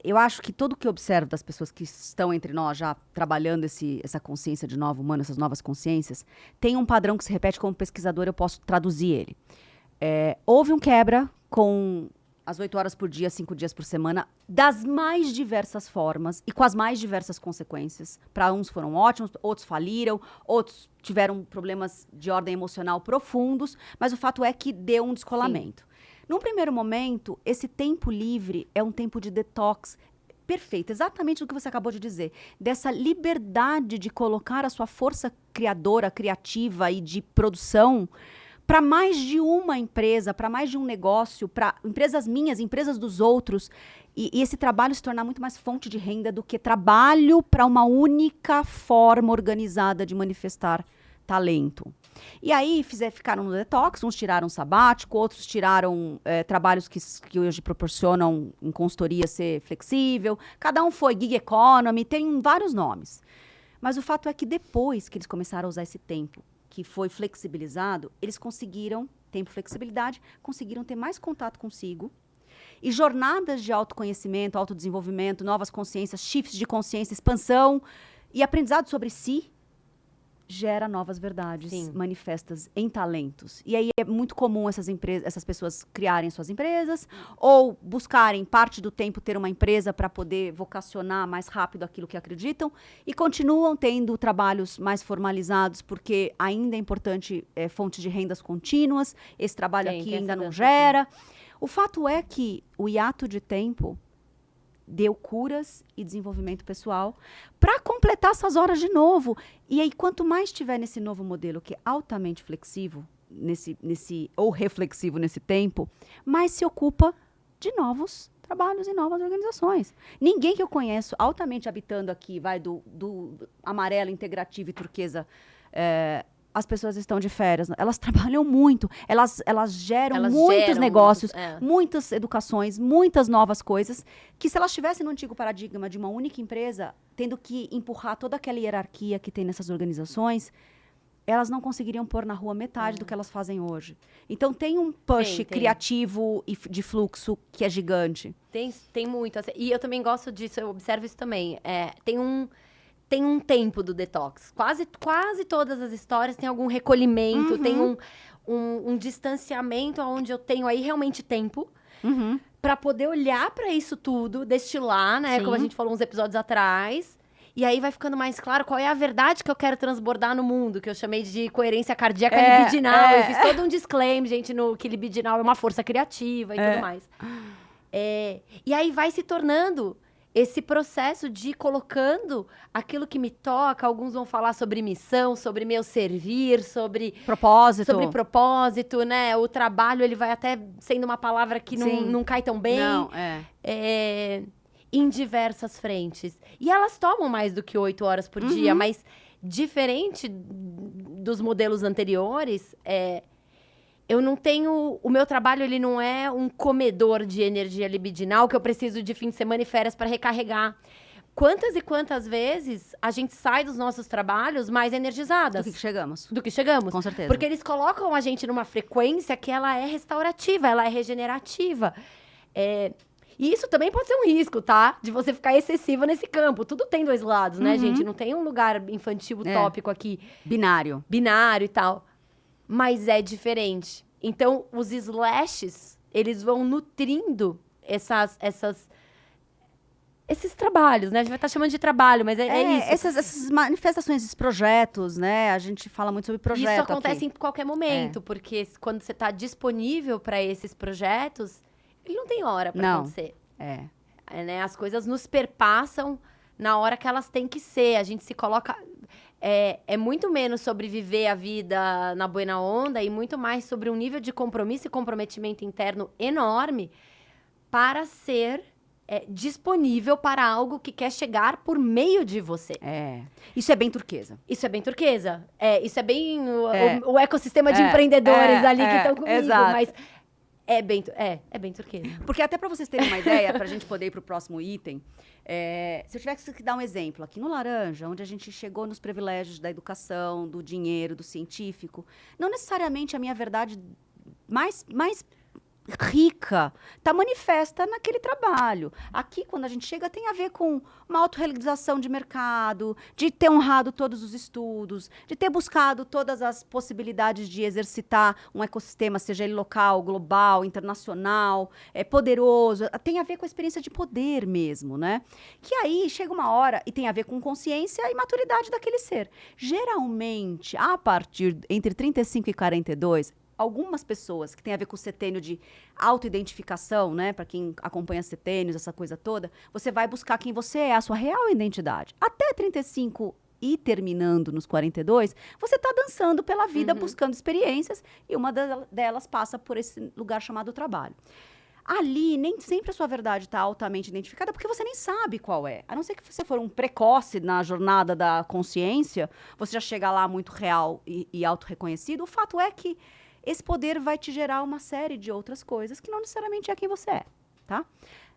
Eu acho que tudo que eu observo das pessoas que estão entre nós já trabalhando essa consciência de novo humano, essas novas consciências, tem um padrão que se repete. Como pesquisador, eu posso traduzir ele. Houve um quebra com as 8 horas por dia, 5 dias por semana, das mais diversas formas e com as mais diversas consequências. Para uns foram ótimos, outros faliram, outros tiveram problemas de ordem emocional profundos, mas o fato é que deu um descolamento. Num primeiro momento, esse tempo livre é um tempo de detox perfeito, exatamente o que você acabou de dizer, dessa liberdade de colocar a sua força criadora, criativa e de produção para mais de uma empresa, para mais de um negócio, para empresas minhas, empresas dos outros, e esse trabalho se tornar muito mais fonte de renda do que trabalho para uma única forma organizada de manifestar talento. E aí ficaram no detox, uns tiraram sabático, outros tiraram trabalhos que hoje proporcionam em consultoria ser flexível, cada um foi gig economy, tem vários nomes. Mas o fato é que depois que eles começaram a usar esse tempo, que foi flexibilizado, eles conseguiram, tempo flexibilidade, conseguiram ter mais contato consigo. E jornadas de autoconhecimento, autodesenvolvimento, novas consciências, shifts de consciência, expansão e aprendizado sobre si, gera novas verdades manifestas em talentos. E aí é muito comum essas pessoas criarem suas empresas ou buscarem parte do tempo ter uma empresa para poder vocacionar mais rápido aquilo que acreditam e continuam tendo trabalhos mais formalizados porque ainda é importante fontes de rendas contínuas, esse trabalho aqui ainda não gera. O fato é que o hiato de tempo deu curas e desenvolvimento pessoal para completar essas horas de novo. E aí, quanto mais tiver nesse novo modelo, que é altamente flexível, ou reflexivo nesse tempo, mais se ocupa de novos trabalhos e novas organizações. Ninguém que eu conheço altamente habitando aqui, do amarelo, integrativo e turquesa, as pessoas estão de férias, elas trabalham muito, elas geram muitos negócios, muitas educações, muitas novas coisas, que se elas estivessem no antigo paradigma de uma única empresa, tendo que empurrar toda aquela hierarquia que tem nessas organizações, elas não conseguiriam pôr na rua metade do que elas fazem hoje. Então tem um push criativo e de fluxo que é gigante. Tem muito. E eu também gosto disso, eu observo isso também. tem um tempo do detox. Quase todas as histórias têm algum recolhimento, tem um distanciamento onde eu tenho aí realmente tempo pra poder olhar pra isso tudo, destilar, né? Sim. Como a gente falou uns episódios atrás. E aí vai ficando mais claro qual é a verdade que eu quero transbordar no mundo, que eu chamei de coerência cardíaca libidinal. Eu fiz todo um disclaimer, gente, que libidinal é uma força criativa e tudo mais. E aí vai se tornando esse processo de ir colocando aquilo que me toca. Alguns vão falar sobre missão, sobre meu servir, sobre propósito, né? O trabalho, ele vai até sendo uma palavra que não cai tão bem. Não, Em diversas frentes. E elas tomam mais do que 8 horas por dia, mas diferente dos modelos anteriores, eu não tenho... O meu trabalho, ele não é um comedor de energia libidinal que eu preciso de fim de semana e férias para recarregar. Quantas e quantas vezes a gente sai dos nossos trabalhos mais energizadas? Do que chegamos. Do que chegamos. Com certeza. Porque eles colocam a gente numa frequência que ela é restaurativa, ela é regenerativa. E isso também pode ser um risco, tá? De você ficar excessiva nesse campo. Tudo tem dois lados, né, gente? Não tem um lugar infantil utópico aqui. Binário Binário e tal. Mas é diferente. Então, os slashes, eles vão nutrindo esses trabalhos, né? A gente vai estar chamando de trabalho, mas é isso. Essas manifestações, esses projetos, né? A gente fala muito sobre projeto. Isso acontece aqui. em qualquer momento, porque quando você está disponível para esses projetos, ele não tem hora para acontecer. Né? As coisas nos perpassam na hora que elas têm que ser. A gente se coloca... É muito menos sobre viver a vida na buena onda e muito mais sobre um nível de compromisso e comprometimento interno enorme para ser disponível para algo que quer chegar por meio de você. Isso é bem turquesa. Isso é bem turquesa. Isso é bem o ecossistema de empreendedores ali que estão comigo. Exato. Mas é bem turquesa. Porque até para vocês terem uma ideia, para a gente poder ir para o próximo item, se eu tivesse que dar um exemplo, aqui no Laranja, onde a gente chegou nos privilégios da educação, do dinheiro, do científico, não necessariamente a minha verdade mais rica está manifesta naquele trabalho. Aqui, quando a gente chega, tem a ver com uma autorrealização de mercado, de ter honrado todos os estudos, de ter buscado todas as possibilidades de exercitar um ecossistema, seja ele local, global, internacional, poderoso. Tem a ver com a experiência de poder mesmo, né? Que aí chega uma hora e tem a ver com consciência e maturidade daquele ser. Geralmente, a partir entre 35 e 42, algumas pessoas que tem a ver com o setênio de autoidentificação, né? Para quem acompanha setênios, essa coisa toda, você vai buscar quem você é, a sua real identidade. Até 35 e terminando nos 42, você está dançando pela vida, buscando experiências, e uma delas passa por esse lugar chamado trabalho. Ali, nem sempre a sua verdade está altamente identificada, porque você nem sabe qual é. A não ser que você for um precoce na jornada da consciência, você já chega lá muito real e autorreconhecido. O fato é que esse poder vai te gerar uma série de outras coisas que não necessariamente é quem você é, tá?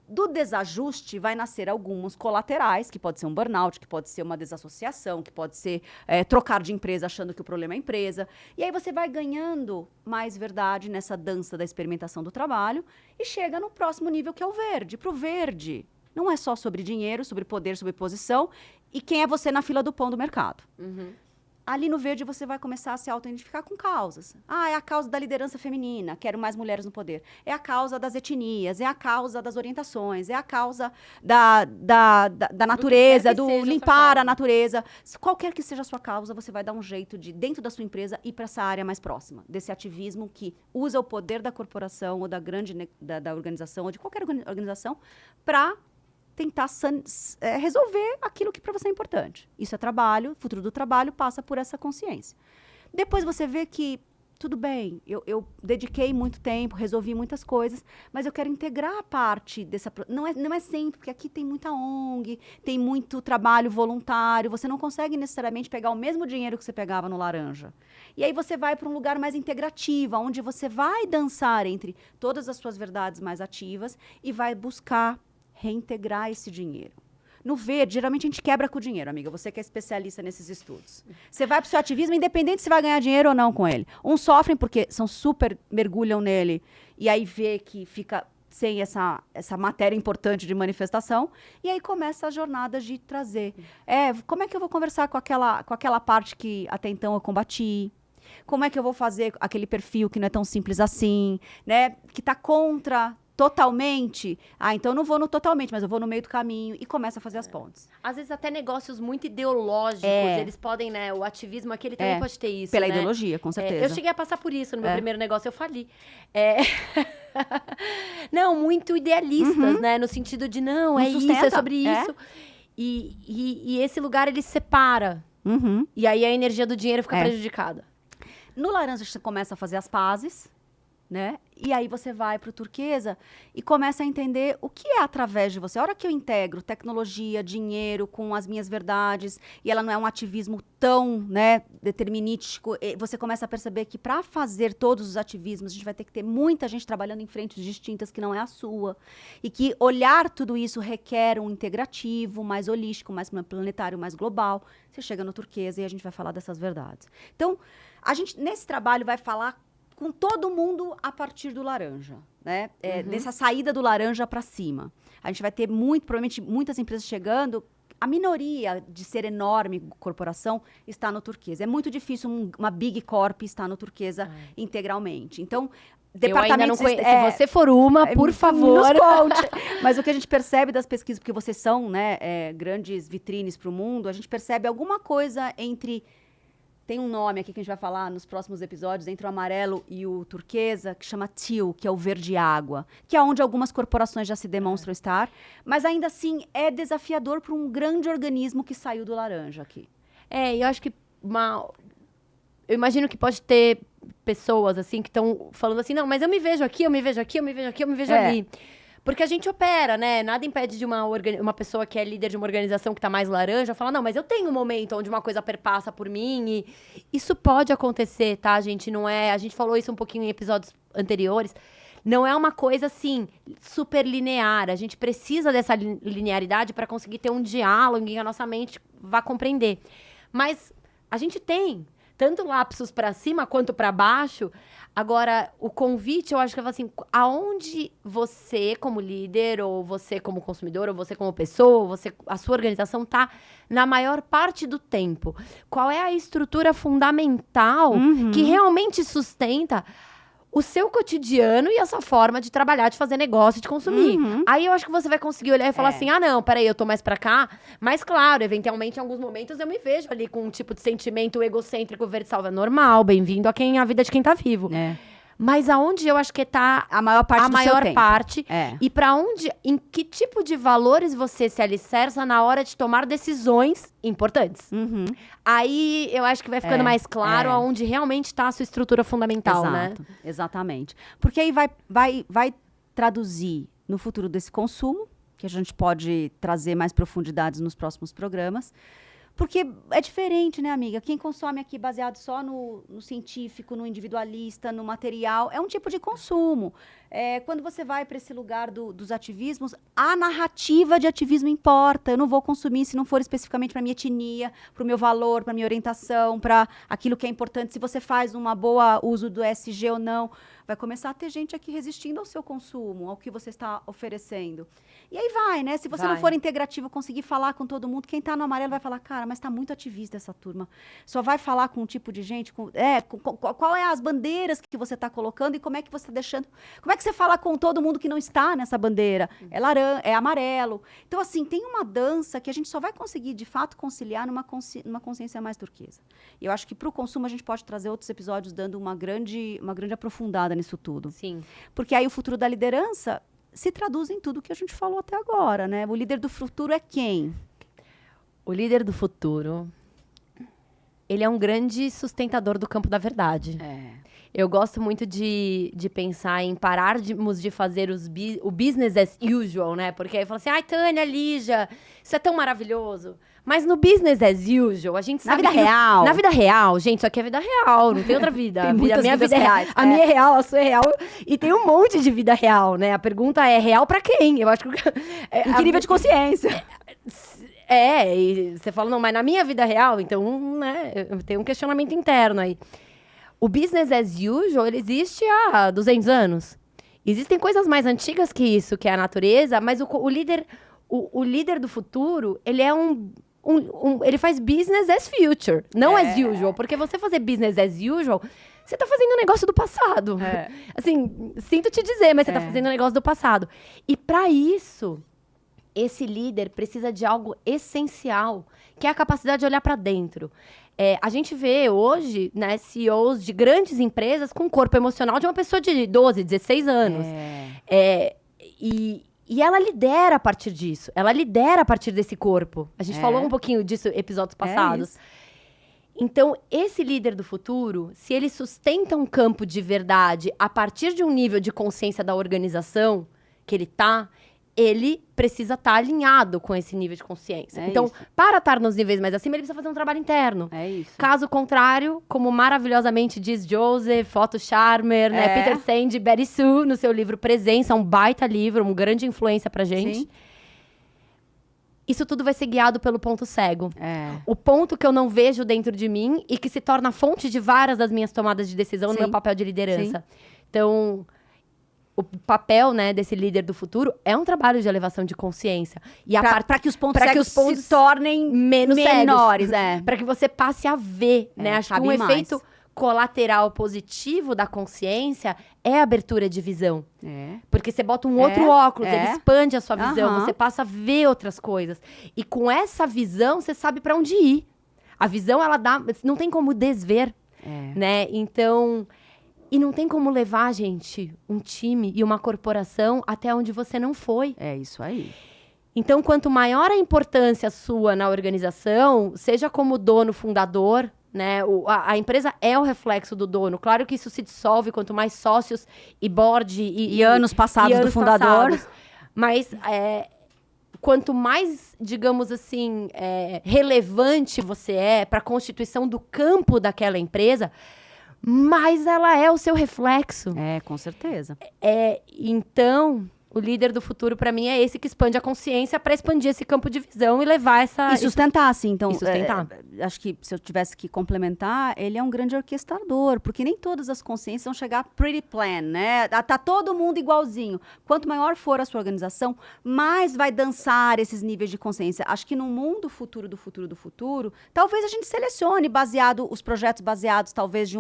Do desajuste vai nascer alguns colaterais, que pode ser um burnout, que pode ser uma desassociação, que pode ser trocar de empresa achando que o problema é a empresa. E aí você vai ganhando mais verdade nessa dança da experimentação do trabalho e chega no próximo nível, que é o verde. Para o verde, não é só sobre dinheiro, sobre poder, sobre posição e quem é você na fila do pão do mercado. Ali no verde você vai começar a se auto-identificar com causas. É a causa da liderança feminina, quero mais mulheres no poder. É a causa das etnias, é a causa das orientações, é a causa da natureza, do limpar a natureza. Qualquer que seja a sua causa, você vai dar um jeito de, dentro da sua empresa, ir para essa área mais próxima. Desse ativismo que usa o poder da corporação ou da organização ou de qualquer organização para tentar resolver aquilo que para você é importante. Isso é trabalho, o futuro do trabalho passa por essa consciência. Depois você vê que, tudo bem, eu dediquei muito tempo, resolvi muitas coisas, mas eu quero integrar a parte dessa... Não é sempre, porque aqui tem muita ONG, tem muito trabalho voluntário, você não consegue necessariamente pegar o mesmo dinheiro que você pegava no Laranja. E aí você vai para um lugar mais integrativo, onde você vai dançar entre todas as suas verdades mais ativas e vai buscar reintegrar esse dinheiro. No verde, geralmente a gente quebra com o dinheiro, amiga. Você que é especialista nesses estudos. Você vai pro seu ativismo, independente se vai ganhar dinheiro ou não com ele. Uns sofrem porque mergulham nele e aí vê que fica sem essa matéria importante de manifestação, e aí começa as jornadas de trazer. Como é que eu vou conversar com aquela parte que até então eu combati? Como é que eu vou fazer aquele perfil que não é tão simples assim, né? Que está contra totalmente. Então eu não vou no totalmente, mas eu vou no meio do caminho e começa a fazer as pontes. Às vezes até negócios muito ideológicos, eles podem, né? O ativismo aqui, ele também pode ter isso, Pela né? ideologia, com certeza. Eu cheguei a passar por isso no meu primeiro negócio, eu fali. Não, muito idealistas, né? No sentido de, não é isso, é sobre isso. E esse lugar, ele separa. E aí a energia do dinheiro fica prejudicada. No laranja, você começa a fazer as pazes, né? E aí você vai para o turquesa e começa a entender o que é através de você. A hora que eu integro tecnologia, dinheiro com as minhas verdades, e ela não é um ativismo tão, né, determinístico, você começa a perceber que para fazer todos os ativismos, a gente vai ter que ter muita gente trabalhando em frentes distintas que não é a sua. E que olhar tudo isso requer um integrativo, mais holístico, mais planetário, mais global. Você chega no turquesa e a gente vai falar dessas verdades. Então, a gente, nesse trabalho, vai falar com todo mundo a partir do laranja, né? Dessa saída do laranja para cima. A gente vai ter provavelmente muitas empresas chegando. A minoria de ser enorme corporação está no turquesa. É muito difícil uma big corp estar no turquesa integralmente. Então, departamentos... Eu ainda não conheço. Se você for uma, por favor... Nos conte. Mas o que a gente percebe das pesquisas, porque vocês são, né, grandes vitrines para o mundo, a gente percebe alguma coisa entre... Tem um nome aqui que a gente vai falar nos próximos episódios, entre o amarelo e o turquesa, que chama teal, que é o verde água, que é onde algumas corporações já se demonstram estar, mas ainda assim é desafiador para um grande organismo que saiu do laranja aqui. Eu acho que eu imagino que pode ter pessoas assim que estão falando assim, não, mas eu me vejo aqui, eu me vejo aqui, eu me vejo aqui, eu me vejo ali. Porque a gente opera, né? Nada impede de uma pessoa que é líder de uma organização que tá mais laranja falar, não, mas eu tenho um momento onde uma coisa perpassa por mim e isso pode acontecer, tá, gente? Não é... A gente falou isso um pouquinho em episódios anteriores. Não é uma coisa, assim, super linear. A gente precisa dessa linearidade para conseguir ter um diálogo em que a nossa mente vá compreender. Mas a gente tem tanto lapsos para cima quanto para baixo. Agora, o convite, eu acho que é assim, aonde você como líder, ou você como consumidor, ou você como pessoa, a sua organização está na maior parte do tempo. Qual é a estrutura fundamental que realmente sustenta o seu cotidiano e a sua forma de trabalhar, de fazer negócio, de consumir. Aí eu acho que você vai conseguir olhar e falar assim, não, peraí, eu tô mais pra cá. Mas claro, eventualmente, em alguns momentos, eu me vejo ali com um tipo de sentimento egocêntrico, verde salva. Normal, bem-vindo a vida de quem tá vivo. Mas aonde eu acho que tá a maior parte do seu tempo. E pra onde, em que tipo de valores você se alicerça na hora de tomar decisões importantes. Aí eu acho que vai ficando mais claro aonde realmente está a sua estrutura fundamental, né? Exatamente. Porque aí vai traduzir no futuro desse consumo, que a gente pode trazer mais profundidades nos próximos programas. Porque é diferente, né, amiga? Quem consome aqui baseado só no científico, no individualista, no material, é um tipo de consumo. Quando você vai para esse lugar dos ativismos, a narrativa de ativismo importa. Eu não vou consumir se não for especificamente para minha etnia, para o meu valor, para minha orientação, para aquilo que é importante. Se você faz um bom uso do ESG ou não, vai começar a ter gente aqui resistindo ao seu consumo, ao que você está oferecendo. E aí vai, né? Se você não for integrativo, conseguir falar com todo mundo, quem está no amarelo vai falar, cara, mas está muito ativista essa turma. Só vai falar com um tipo de gente, qual é as bandeiras que você está colocando e como é que você está deixando... Como é que você fala com todo mundo que não está nessa bandeira? É laranja, é amarelo. Então, assim, tem uma dança que a gente só vai conseguir, de fato, conciliar numa consciência mais turquesa. E eu acho que para o consumo a gente pode trazer outros episódios dando uma grande aprofundada nisso tudo. Sim. Porque aí o futuro da liderança se traduz em tudo que a gente falou até agora, né? O líder do futuro é quem? O líder do futuro, ele é um grande sustentador do campo da verdade. Eu gosto muito de pensar em pararmos de fazer o business as usual, né? Porque aí fala assim, ai, Tânia, Lígia, isso é tão maravilhoso. Mas no business as usual, a gente sabe... Na vida real. Na vida real, gente, isso aqui é vida real, não tem outra vida. Tem muitas minha vidas vida reais. A minha é real, a sua é real. E tem um monte de vida real, né? A pergunta é real pra quem? Eu acho que... Em que nível de consciência? E você fala, não, mas na minha vida real, então, né, tem um questionamento interno aí. O business as usual, ele existe há 200 anos. Existem coisas mais antigas que isso, que é a natureza, mas o líder do futuro, ele é ele faz business as future, não as usual. Porque você fazer business as usual, você tá fazendo um negócio do passado. Assim, sinto te dizer, mas você tá fazendo um negócio do passado. E para isso, esse líder precisa de algo essencial, que é a capacidade de olhar para dentro. A gente vê hoje, né, CEOs de grandes empresas com o corpo emocional de uma pessoa de 12, 16 anos. E ela lidera a partir disso. Ela lidera a partir desse corpo. A gente falou um pouquinho disso em episódios passados. Então, esse líder do futuro, se ele sustenta um campo de verdade a partir de um nível de consciência da organização que ele precisa estar alinhado com esse nível de consciência. Então, para estar nos níveis mais acima, ele precisa fazer um trabalho interno. Caso contrário, como maravilhosamente diz Joseph, Otto Scharmer, né, Peter Senge, Betty Sue, no seu livro Presença, um baita livro, uma grande influência pra gente. Sim. Isso tudo vai ser guiado pelo ponto cego. O ponto que eu não vejo dentro de mim e que se torna fonte de várias das minhas tomadas de decisão no meu papel de liderança. Então, o papel, né, desse líder do futuro é um trabalho de elevação de consciência. E para que os pontos cegos se tornem menores. Para que você passe a ver, né? Acho que um efeito colateral positivo da consciência é a abertura de visão. Porque você bota um outro óculos, ele expande a sua visão, você passa a ver outras coisas. E com essa visão, você sabe para onde ir. A visão, ela dá... Não tem como desver, né? Então... E não tem como levar, gente, um time e uma corporação até onde você não foi. É isso aí. Então, quanto maior a importância sua na organização, seja como dono fundador, né? A empresa é o reflexo do dono. Claro que isso se dissolve quanto mais sócios e board e anos passados do fundador. Mas quanto mais, digamos assim, relevante você é para a constituição do campo daquela empresa, mais ela é o seu reflexo. Com certeza. Então, o líder do futuro, para mim, é esse que expande a consciência para expandir esse campo de visão e levar essa... E sustentar, assim. Então, e sustentar. Acho que se eu tivesse que complementar, ele é um grande orquestrador, porque nem todas as consciências vão chegar pretty plan, né? Tá todo mundo igualzinho. Quanto maior for a sua organização, mais vai dançar esses níveis de consciência. Acho que no mundo futuro do futuro, talvez a gente selecione os projetos baseados, talvez, de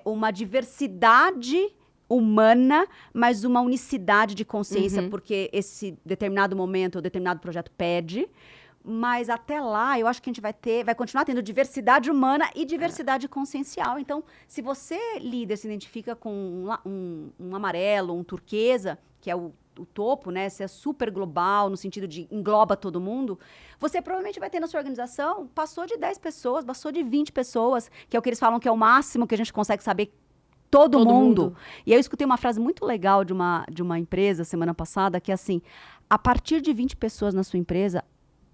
uma diversidade humana, mas uma unicidade de consciência, porque esse determinado momento ou determinado projeto pede. Mas até lá, eu acho que a gente vai continuar tendo diversidade humana e diversidade consciencial. Então, se você, líder, se identifica com um amarelo, um turquesa, que é o topo, né? Se é super global, no sentido de engloba todo mundo, você provavelmente vai ter na sua organização, passou de 10 pessoas, passou de 20 pessoas, que é o que eles falam que é o máximo que a gente consegue saber todo mundo. E eu escutei uma frase muito legal de uma empresa semana passada, que é assim, a partir de 20 pessoas na sua empresa,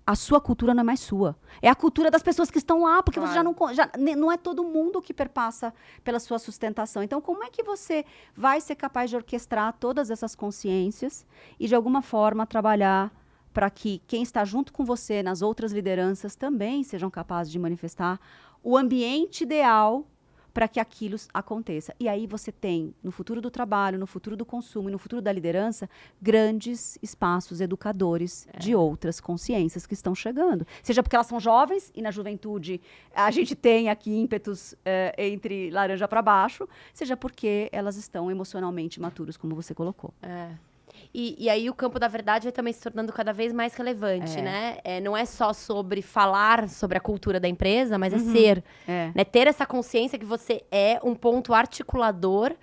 a sua cultura não é mais sua. É a cultura das pessoas que estão lá, porque você não é todo mundo que perpassa pela sua sustentação. Então, como é que você vai ser capaz de orquestrar todas essas consciências e, de alguma forma, trabalhar para que quem está junto com você nas outras lideranças também sejam capazes de manifestar o ambiente ideal para que aquilo aconteça. E aí você tem, no futuro do trabalho, no futuro do consumo e no futuro da liderança, grandes espaços educadores de outras consciências que estão chegando. Seja porque elas são jovens, e na juventude a gente tem aqui ímpetos entre laranja para baixo, seja porque elas estão emocionalmente maturas, como você colocou. E aí o campo da verdade vai também se tornando cada vez mais relevante, né? Não é só sobre falar sobre a cultura da empresa, mas é ser. Né? Ter essa consciência que você é um ponto articulador,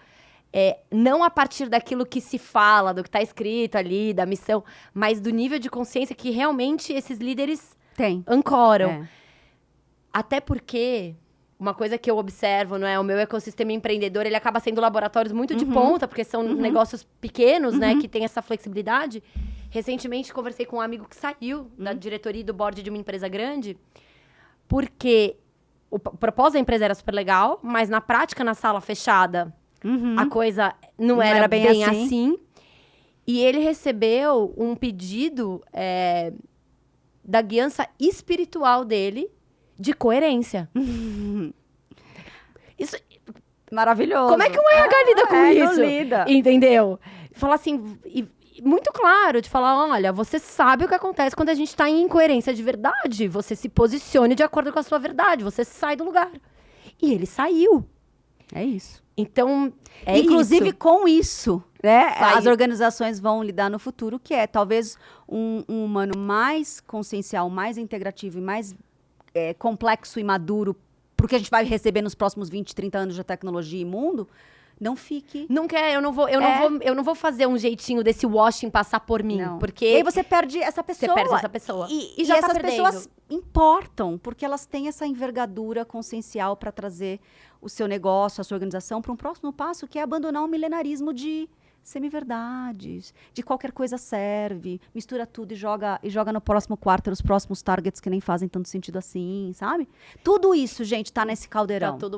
não a partir daquilo que se fala, do que está escrito ali, da missão, mas do nível de consciência que realmente esses líderes ancoram. Até porque... Uma coisa que eu observo, não é? O meu ecossistema empreendedor, ele acaba sendo laboratórios muito de ponta, porque são negócios pequenos, né? Que tem essa flexibilidade. Recentemente, conversei com um amigo que saiu da diretoria e do board de uma empresa grande, porque o propósito da empresa era super legal, mas na prática, na sala fechada, a coisa não era bem assim. E ele recebeu um pedido da guiança espiritual dele, de coerência. Isso maravilhoso. Como é que um RH lida com isso? Não lida. Entendeu? falar assim, muito claro, de falar, olha, você sabe o que acontece quando a gente tá em incoerência de verdade. Você se posicione de acordo com a sua verdade, você sai do lugar. E ele saiu. É isso. Então, Inclusive, isso. com isso, né, Sai. as organizações vão lidar no futuro, que é talvez um humano mais consciencial, mais integrativo e mais complexo e maduro, porque a gente vai receber nos próximos 20, 30 anos de tecnologia e mundo, não fique... Não quer, eu não vou fazer um jeitinho desse washing passar por mim. Não. Porque E aí você perde essa pessoa. você perde essa pessoa. E já essas tá perdendo. pessoas importam, porque elas têm essa envergadura consciencial para trazer o seu negócio, a sua organização para um próximo passo, que é abandonar o milenarismo de semi-verdades, de qualquer coisa serve, mistura tudo e joga no próximo quarto os próximos targets que nem fazem tanto sentido assim, sabe? Tudo isso, gente, tá nesse caldeirão. Tá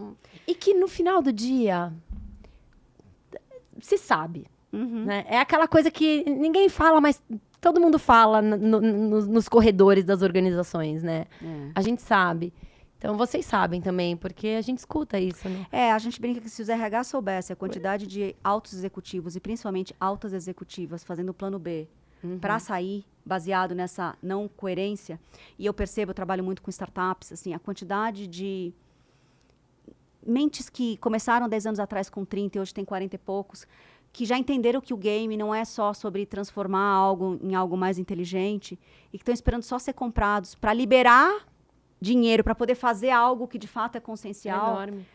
E que no final do dia se sabe. Né? É aquela coisa que ninguém fala, mas todo mundo fala nos corredores das organizações, né? A gente sabe. Então, vocês sabem também, porque a gente escuta isso, né? A gente brinca que se os RH soubesse a quantidade de altos executivos, e principalmente altas executivas, fazendo o plano B, para sair, baseado nessa não coerência, e eu percebo, eu trabalho muito com startups, assim, a quantidade de mentes que começaram 10 anos atrás com 30 e hoje tem 40 e poucos, que já entenderam que o game não é só sobre transformar algo em algo mais inteligente e que estão esperando só ser comprados para liberar dinheiro, para poder fazer algo que de fato é consciencial. É enorme.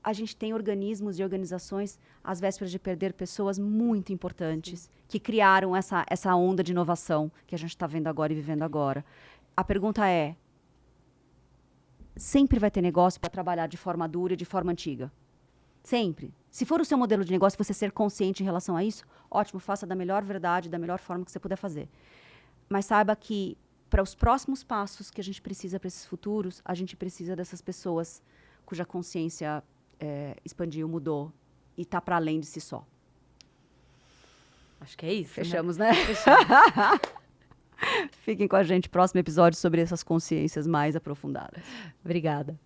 A gente tem organismos e organizações, às vésperas de perder pessoas muito importantes, que criaram essa onda de inovação que a gente está vendo agora e vivendo agora. A pergunta é, sempre vai ter negócio para trabalhar de forma dura e de forma antiga? Sempre. Se for o seu modelo de negócio, você ser consciente em relação a isso, ótimo, faça da melhor verdade, da melhor forma que você puder fazer. Mas saiba que, para os próximos passos que a gente precisa para esses futuros, a gente precisa dessas pessoas cuja consciência expandiu, mudou e está para além de si só. Acho que é isso. Fechamos, né? Fiquem com a gente, próximo episódio sobre essas consciências mais aprofundadas. Obrigada.